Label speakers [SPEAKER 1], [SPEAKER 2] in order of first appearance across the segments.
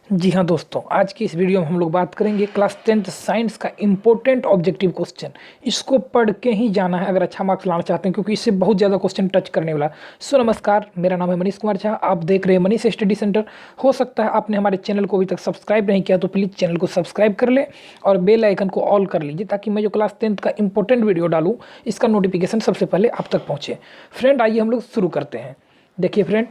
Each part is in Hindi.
[SPEAKER 1] जी हाँ दोस्तों, आज की इस वीडियो में हम लोग बात करेंगे क्लास 10th साइंस का इम्पोर्टेंट ऑब्जेक्टिव क्वेश्चन। इसको पढ़ के ही जाना है अगर अच्छा मार्क्स लाना चाहते हैं, क्योंकि इससे बहुत ज़्यादा क्वेश्चन टच करने वाला। सो नमस्कार, मेरा नाम है मनीष कुमार झा, आप देख रहे हैं मनीष स्टडी सेंटर। हो सकता है आपने हमारे चैनल को अभी तक सब्सक्राइब नहीं किया तो प्लीज़ चैनल को सब्सक्राइब कर ले और बेल आइकन को ऑल कर लीजिए, ताकि मैं जो क्लास 10th का इंपॉर्टेंट वीडियो डालूँ इसका नोटिफिकेशन सबसे पहले आप तक पहुँचे। फ्रेंड, आइए हम लोग शुरू करते हैं। देखिए फ्रेंड,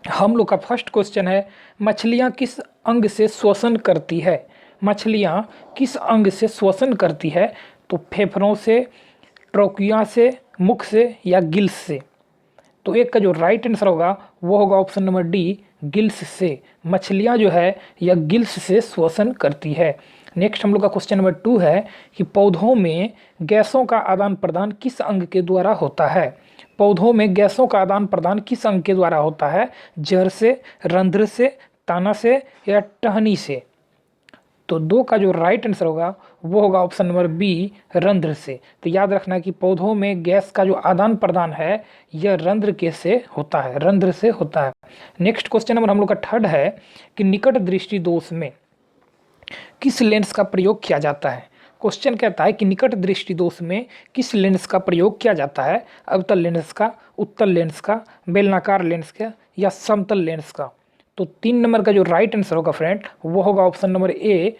[SPEAKER 1] हम लोग का फर्स्ट क्वेश्चन है, मछलियाँ किस अंग से श्वसन करती है? मछलियाँ किस अंग से श्वसन करती है? तो फेफड़ों से, ट्रोकिया से, मुख से या गिल्स से? तो एक का जो राइट आंसर होगा वो होगा ऑप्शन नंबर डी, गिल्स से। मछलियाँ जो है यह गिल्स से श्वसन करती है। नेक्स्ट हम लोग का क्वेश्चन नंबर 2 है कि पौधों में गैसों का आदान प्रदान किस अंग के द्वारा होता है? पौधों में गैसों का आदान प्रदान किस अंग के द्वारा होता है? जड़ से, रंध्र से, तना से या टहनी से? तो 2 का जो राइट आंसर होगा वो होगा ऑप्शन नंबर बी, रंध्र से। तो याद रखना कि पौधों में गैस का जो आदान प्रदान है यह रंध्र के से होता है, रंध्र से होता है। नेक्स्ट क्वेश्चन नंबर हम लोग का 3rd है कि निकट दृष्टि दोष में किस लेंस का प्रयोग किया जाता है? क्वेश्चन कहता है कि निकट दृष्टि दोष में किस लेंस का प्रयोग किया जाता है? अवतल लेंस का, उत्तल लेंस का, बेलनाकार लेंस का या समतल लेंस का? तो 3 नंबर का जो राइट आंसर होगा फ्रेंड वो होगा ऑप्शन नंबर ए,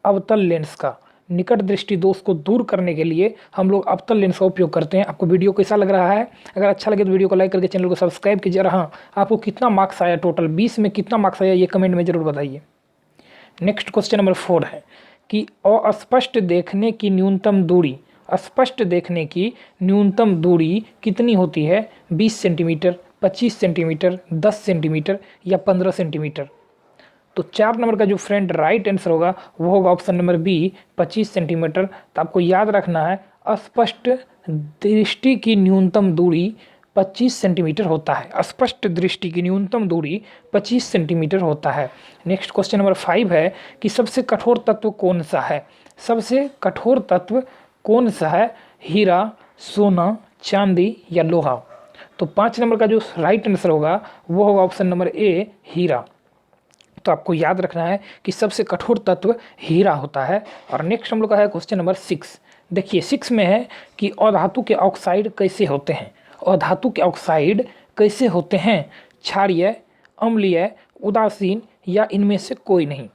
[SPEAKER 1] अवतल लेंस का। निकट दृष्टि दोष को दूर करने के लिए हम लोग अवतल लेंस का उपयोग करते हैं। आपको वीडियो कैसा लग रहा है? अगर अच्छा लगे तो वीडियो को लाइक करके चैनल को सब्सक्राइब कीजिए। और हाँ, आपको कितना मार्क्स आया टोटल 20 में कितना मार्क्स आया ये कमेंट में ज़रूर बताइए। नेक्स्ट क्वेश्चन नंबर 4 है कि अस्पष्ट देखने की न्यूनतम दूरी, अस्पष्ट देखने की न्यूनतम दूरी कितनी होती है? 20 सेंटीमीटर, 25 सेंटीमीटर, 10 सेंटीमीटर या 15 सेंटीमीटर? तो 4 नंबर का जो फ्रेंड राइट आंसर होगा वो होगा ऑप्शन नंबर बी, 25 सेंटीमीटर। तो आपको याद रखना है अस्पष्ट दृष्टि की न्यूनतम दूरी 25 सेंटीमीटर होता है। अस्पष्ट दृष्टि की न्यूनतम दूरी 25 सेंटीमीटर होता है। नेक्स्ट क्वेश्चन नंबर 5 है कि सबसे कठोर तत्व कौन सा है? सबसे कठोर तत्व कौन सा है? हीरा, सोना, चांदी या लोहा? तो 5 नंबर का जो राइट आंसर होगा वो होगा ऑप्शन नंबर ए, हीरा। तो आपको याद रखना है कि सबसे कठोर तत्व हीरा होता है। और नेक्स्ट हम लोग का है क्वेश्चन नंबर 6। देखिए 6 में है कि अधातु के ऑक्साइड कैसे होते हैं? अधातु के ऑक्साइड कैसे होते हैं? क्षारीय, अम्लीय, उदासीन या इनमें से कोई नहीं?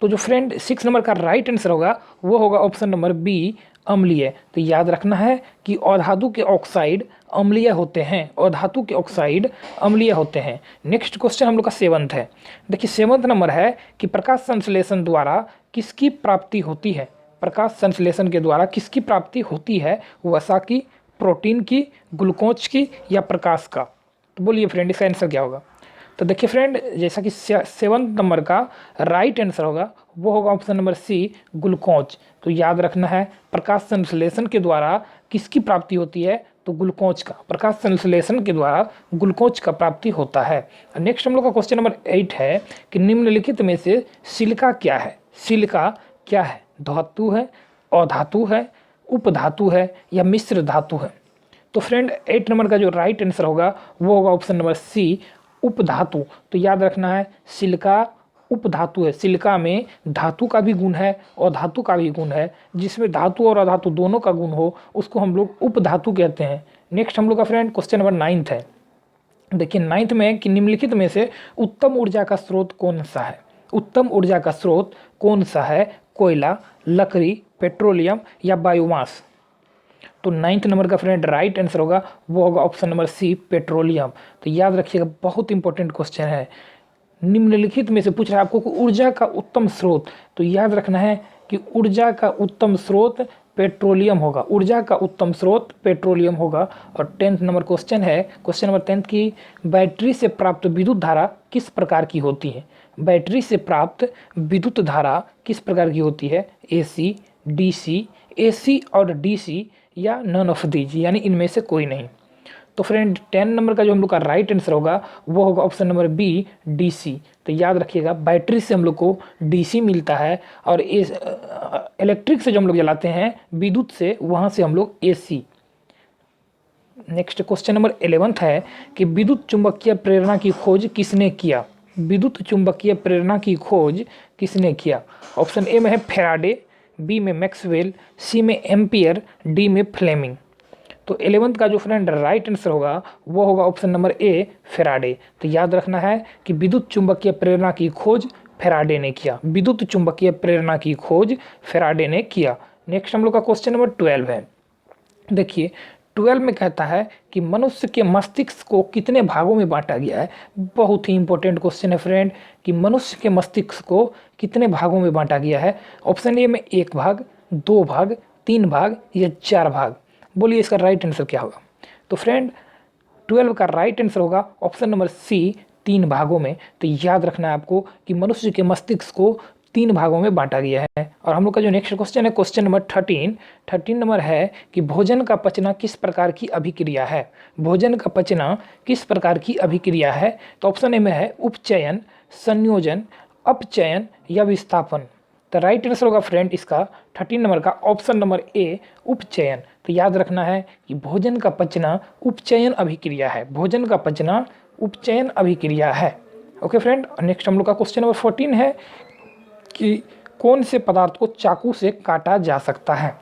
[SPEAKER 1] तो जो फ्रेंड 6 नंबर का राइट आंसर होगा वो होगा ऑप्शन नंबर बी, अम्लीय। तो याद रखना है कि अधातु के ऑक्साइड अम्लीय होते हैं, अधातु के ऑक्साइड अम्लीय होते हैं। नेक्स्ट क्वेश्चन हम लोग का 7th है। देखिए 7th नंबर है कि प्रकाश संश्लेषण द्वारा किसकी प्राप्ति होती है? प्रकाश संश्लेषण के द्वारा किसकी प्राप्ति होती है? वसा की, प्रोटीन की, ग्लूकोज की या प्रकाश का? तो बोलिए फ्रेंड इसका आंसर क्या होगा? तो देखिए फ्रेंड, जैसा कि 7th नंबर का राइट आंसर होगा वो होगा ऑप्शन नंबर सी, ग्लूकोज। तो याद रखना है प्रकाश संश्लेषण के द्वारा किसकी प्राप्ति होती है? तो ग्लूकोज का। प्रकाश संश्लेषण के द्वारा ग्लूकोज का प्राप्ति होता है। नेक्स्ट हम लोग का क्वेश्चन नंबर 8 है कि निम्नलिखित में से सिलिका क्या है? सिलिका क्या है? धातु है, अधातु है, उपधातु है या मिश्र धातु है? तो फ्रेंड 8 नंबर का जो राइट आंसर होगा वो होगा ऑप्शन नंबर सी, उपधातु। तो याद रखना है सिलिका उपधातु है। सिलिका में धातु का भी गुण है और धातु का भी गुण है। जिसमें धातु और अधातु दोनों का गुण हो उसको हम लोग उपधातु कहते हैं। नेक्स्ट हम लोग का फ्रेंड क्वेश्चन नंबर 9 है। देखिए 9 में कि निम्नलिखित में से उत्तम ऊर्जा का स्रोत कौन सा है? उत्तम ऊर्जा का स्रोत कौन सा है? कोयला, लकड़ी, पेट्रोलियम या बायोमास? तो 9th नंबर का फ्रेंड राइट आंसर होगा वो होगा ऑप्शन नंबर सी, पेट्रोलियम। तो याद रखिएगा, बहुत इंपॉर्टेंट क्वेश्चन है। निम्नलिखित में से पूछ रहा है आपको ऊर्जा का उत्तम स्रोत। तो याद रखना है कि ऊर्जा का उत्तम स्रोत पेट्रोलियम होगा। ऊर्जा का उत्तम स्रोत पेट्रोलियम होगा। और 10th नंबर क्वेश्चन है, क्वेश्चन नंबर 10 की बैटरी से प्राप्त विद्युत धारा किस प्रकार की होती है? बैटरी से प्राप्त विद्युत धारा किस प्रकार की होती है? एसी, डीसी, एसी और डीसी या नन ऑफ दीज, यानी इनमें से कोई नहीं? तो फ्रेंड 10 नंबर का जो हम लोग का राइट आंसर होगा वो होगा ऑप्शन नंबर बी, डीसी। तो याद रखिएगा बैटरी से हम लोग को डीसी मिलता है और इलेक्ट्रिक से जो हम लोग जलाते हैं विद्युत से, वहाँ से हम लोग एसी। नेक्स्ट क्वेश्चन नंबर 11 है कि विद्युत चुंबकीय प्रेरणा की खोज किसने किया? विद्युत चुंबकीय प्रेरणा की खोज किसने किया? ऑप्शन ए में है फैराडे, बी में मैक्सवेल, सी में एम्पियर, डी में फ्लेमिंग। तो 11th का जो फ्रेंड राइट आंसर होगा वो होगा ऑप्शन नंबर ए फैराडे। तो याद रखना है कि विद्युत चुंबकीय प्रेरणा की खोज फैराडे ने किया। विद्युत चुंबकीय प्रेरणा की खोज फैराडे ने किया। नेक्स्ट हम लोग का क्वेश्चन नंबर 12 है। देखिए 12 में कहता है कि मनुष्य के मस्तिष्क को कितने भागों में बांटा गया है। बहुत ही इंपॉर्टेंट क्वेश्चन है फ्रेंड कि मनुष्य के मस्तिष्क को कितने भागों में बांटा गया है। ऑप्शन ए में 1 भाग, 2 भाग, 3 भाग या 4 भाग। बोलिए इसका राइट आंसर क्या होगा? तो फ्रेंड 12 का राइट आंसर होगा ऑप्शन नंबर सी 3 भागों में। तो याद रखना है आपको कि मनुष्य के मस्तिष्क को 3 भागों में बांटा गया है। और हम लोग का जो नेक्स्ट क्वेश्चन है क्वेश्चन नंबर 13 नंबर है कि भोजन का पचना किस प्रकार की अभिक्रिया है? भोजन का पचना किस प्रकार की अभिक्रिया है? तो ऑप्शन ए में है उपचयन, संयोजन, अपचयन या विस्थापन। तो राइट आंसर होगा फ्रेंड इसका 13 नंबर का ऑप्शन नंबर ए उपचयन। तो याद रखना है कि भोजन का पचना उपचयन अभिक्रिया है। भोजन का पचना उपचयन अभिक्रिया है। ओके फ्रेंड, नेक्स्ट हम लोग का क्वेश्चन नंबर 14 है कि कौन से पदार्थ को चाकू से काटा जा सकता है?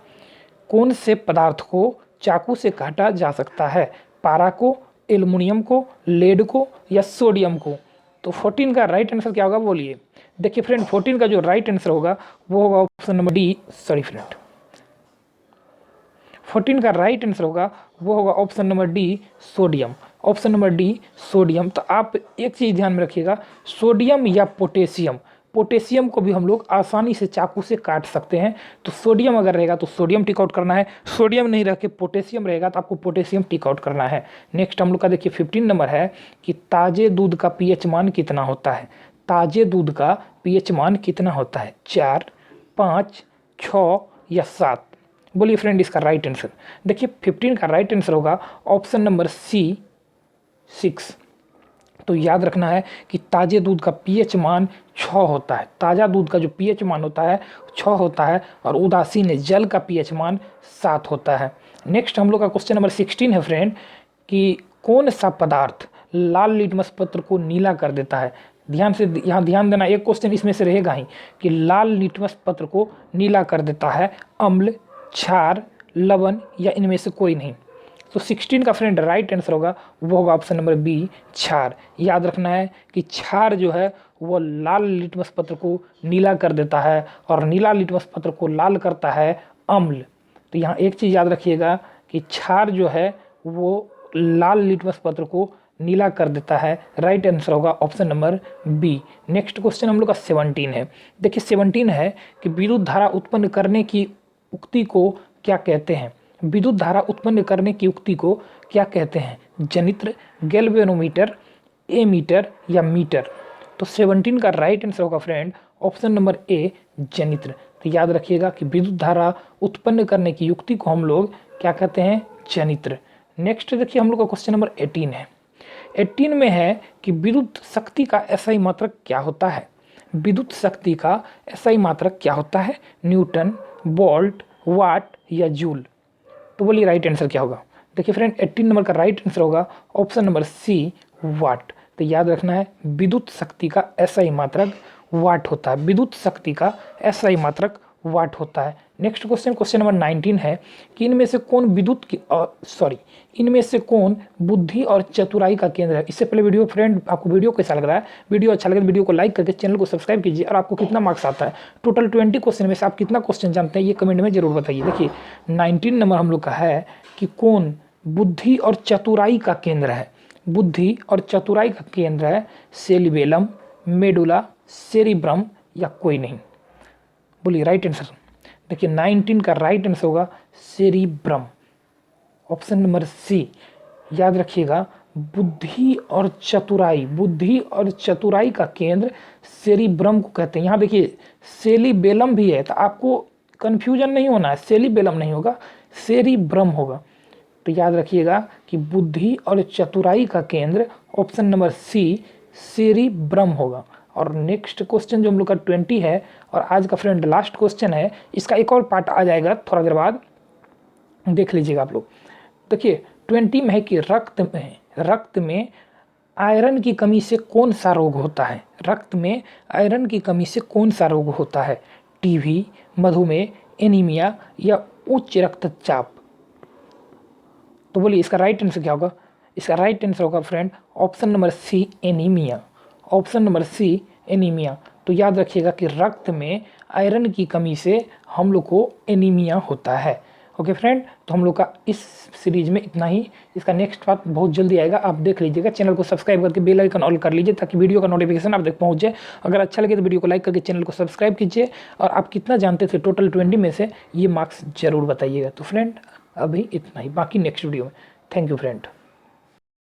[SPEAKER 1] कौन से पदार्थ को चाकू से काटा जा सकता है? पारा को, एल्युमिनियम को, लेड को या सोडियम को? तो 14 का राइट आंसर क्या होगा बोलिए? देखिए फ्रेंड 14 का जो राइट आंसर होगा वो होगा option number D. Sorry friend, 14 का राइट आंसर होगा वो होगा option number D sodium. Option number D sodium. तो आप एक चीज़ ध्यान में रखिएगा, सोडियम या पोटेशियम, पोटेशियम को भी हम लोग आसानी से चाकू से काट सकते हैं। तो सोडियम अगर रहेगा तो सोडियम टिक आउट करना है, सोडियम नहीं रह के पोटेशियम रहेगा तो आपको पोटेशियम टिक आउट करना है। नेक्स्ट हम लोग का देखिए 15 नंबर है कि ताजे दूध का पीएच मान कितना होता है? ताजे दूध का पीएच मान कितना होता है? 4, 5, 6 या 7? बोलिए फ्रेंड इसका राइट आंसर। देखिए 15 का राइट आंसर होगा ऑप्शन नंबर सी 6। तो याद रखना है कि ताजे दूध का पीएच मान 6 होता है। ताज़ा दूध का जो पीएच मान होता है 6 होता है और उदासीन जल का पीएच मान 7 होता है। नेक्स्ट हम लोग का क्वेश्चन नंबर 16 है फ्रेंड कि कौन सा पदार्थ लाल लिटमस पत्र को नीला कर देता है? ध्यान से यहाँ ध्यान देना, एक क्वेश्चन इसमें से रहेगा ही कि लाल लिटमस पत्र को नीला कर देता है अम्ल, क्षार, लवण या इनमें से कोई नहीं। तो 16 का फ्रेंड राइट आंसर होगा वो होगा ऑप्शन नंबर बी क्षार। याद रखना है कि क्षार जो है वो लाल लिटमस पत्र को नीला कर देता है और नीला लिटमस पत्र को लाल करता है अम्ल। तो यहाँ एक चीज़ याद रखिएगा कि क्षार जो है वो लाल लिटमस पत्र को नीला कर देता है। राइट आंसर होगा option number B. Next question हम लोग का 17 है। देखिए 17 है कि विद्युत धारा उत्पन्न करने की उक्ति को क्या कहते हैं? विद्युत धारा उत्पन्न करने की उक्ति को क्या कहते हैं? जनित्र, गैल्वेनोमीटर, एमीटर या मीटर? तो 17 का राइट आंसर होगा फ्रेंड ऑप्शन नंबर ए जनित्र। तो याद रखिएगा कि विद्युत धारा उत्पन्न करने की युक्ति को हम लोग क्या कहते हैं? जनित्र। नेक्स्ट देखिए हम लोग का क्वेश्चन नंबर 18 है। 18 में है कि विद्युत शक्ति का एसआई मात्रक क्या होता है? विद्युत शक्ति का एसआई मात्रक क्या होता है? न्यूटन, वोल्ट, वाट या जूल? तो बोलिए राइट आंसर क्या होगा? देखिए फ्रेंड 18 नंबर का राइट आंसर होगा ऑप्शन नंबर सी वाट। तो याद रखना है विद्युत शक्ति का एसआई मात्रक वाट होता है। विद्युत शक्ति का एसआई मात्रक वाट होता है। नेक्स्ट क्वेश्चन नंबर 19 है कि इनमें से कौन विद्युत की इनमें से कौन बुद्धि और चतुराई का केंद्र है? इससे पहले वीडियो फ्रेंड आपको वीडियो कैसा लग रहा है? वीडियो अच्छा लगे तो वीडियो को लाइक करके चैनल को सब्सक्राइब कीजिए। और आपको कितना मार्क्स आता है? टोटल 20 क्वेश्चन में से आप कितना क्वेश्चन जानते हैं ये कमेंट में जरूर बताइए। देखिए 19 नंबर हम लोग का है कि कौन बुद्धि और चतुराई का केंद्र है? बुद्धि और चतुराई का केंद्र है सेरिबेलम, मेडुला, सेरिब्रम या कोई नहीं? बोलिए राइट आंसर। देखिए 19 का राइट आंसर होगा सेरिब्रम, ऑप्शन नंबर सी। याद रखिएगा बुद्धि और चतुराई, बुद्धि और चतुराई का केंद्र सेरिब्रम को कहते हैं। यहाँ देखिए सेरिबेलम भी है तो आपको कन्फ्यूजन नहीं होना है, सेरिबेलम नहीं होगा, सेरिब्रम होगा। तो याद रखिएगा कि बुद्धि और चतुराई का केंद्र ऑप्शन नंबर सी सेरिब्रम होगा। और नेक्स्ट क्वेश्चन जो हम लोग का 20 है और आज का फ्रेंड लास्ट क्वेश्चन है, इसका एक और पार्ट आ जाएगा थोड़ा देर बाद, देख लीजिएगा आप लोग। देखिए 20 में है कि रक्त में आयरन की कमी से कौन सा रोग होता है? रक्त में आयरन की कमी से कौन सा रोग होता है? टीबी, मधुमेह, एनीमिया या उच्च रक्तचाप? तो बोलिए इसका राइट आंसर क्या होगा? इसका राइट आंसर होगा friend option number C, anaemia. Option number C, anaemia. तो याद रखिएगा कि रक्त में आयरन की कमी से हम लोग को एनीमिया होता है। ओके फ्रेंड, तो हम लोग का इस सीरीज में इतना ही। इसका नेक्स्ट पार्ट बहुत जल्दी आएगा, आप देख लीजिएगा। चैनल को सब्सक्राइब करके बेल आइकन ऑल कर लीजिए ताकि वीडियो का नोटिफिकेशन आप तक पहुंच जाए। अगर अच्छा लगे तो वीडियो को लाइक करके चैनल को सब्सक्राइब कीजिए। और आप कितना जानते थे टोटल 20 में से, ये मार्क्स जरूर बताइएगा। तो फ्रेंड अभी इतना ही, बाकी नेक्स्ट वीडियो में। Thank you friend.